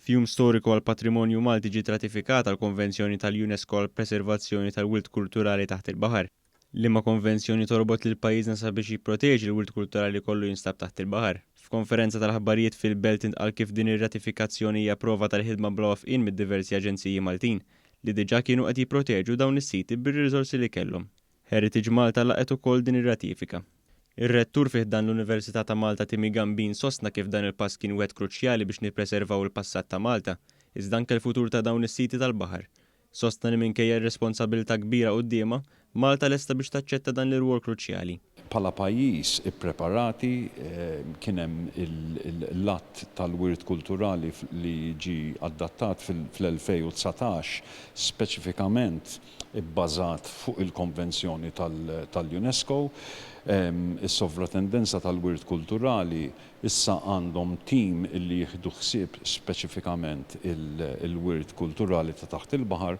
Fjum storiku għal patrimonju Malti ġiet ratifikata l-Konvenzjoni tal-UNESCO għal preservazzjoni tal-wirt kulturali taħt il-baħar. Liema konvenzjoni torbot lil pajjiżna sabiex jipproteġi l-wirt kulturali kollu jinstab taħt il-baħar. F'konferenza tal-ħabbarijiet fil-Belt intqal kif din ir-ratifikazzjoni hija prova tal-ħidma bla wafqien mid-diversi aġenziji Maltin li diġà kienu qed jipproteġu dawn is-siti bir-riżorsi li kellhom. Heritage Malta laqgħet ukoll din ir-ratifika. Ir-rettur fih dan l-Università ta' Malta Timi Gambin sostna kif dan il-pass kien wieħed kruċjali biex nippreservaw il-passat ta' Malta, iżda anke l-futur ta' dawn is-siti tal-baħar. Sostna li minkejja r-responsabilità kbira qudiemha, Malta lesta biex taċċetta dan l-irwol kruċjali. Bħala pajjiż ippreparati kien hemm il-att tal-wirt kulturali li ġi adattat fl-2019 speċifikament bbażat fuq il-konvenzjoni tal-UNESCO. Is-sovratendenza tal-wirt kulturali issa għandhom tim li jieħdu ħsieb speċifikament il-wirt kulturali ta' taħt il-baħar.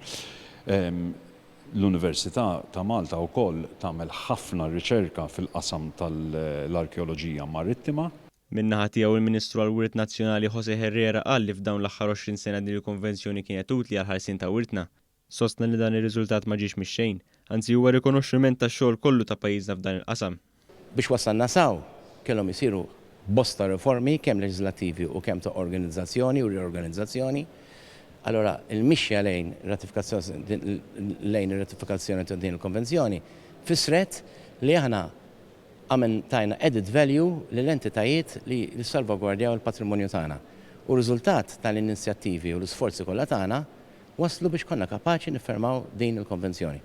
L-Università ta' Malta wkoll tagħmel ħafna riċerka fil-qasam tal-arkeoloġija marittima. Min-naħa tiegħu il-Ministru għall-Wirt Nazzjonali José Herrera qal li f'dawn l-aħħar 20 sena din il-konvenzjoni kienet utli għal ħarsien ta' wirtna. Sostna li dan ir-riżultat ma ġiex mix-xejn, anzi huwa rikonoxximent tax-xogħol kollu ta' pajjiżna f'dan il-qasam. Biex wasalna saw kellhom isiru bosta riformi kemm leġislattivi u kemm ta' organizzazzjoni u riorganizzazzjoni. Allora, il-mixja lejn ir-ratifikazzjoni ta' din il-konvenzjoni fisret li aħna tajna added value lill-entitajiet li salvagwardjaw il-patrimonju tagħna. U riżultat tal-inizjattivi u l-isforzi kollha tagħna waslu biex konna kapaċi niffermaw din il-konvenzjoni.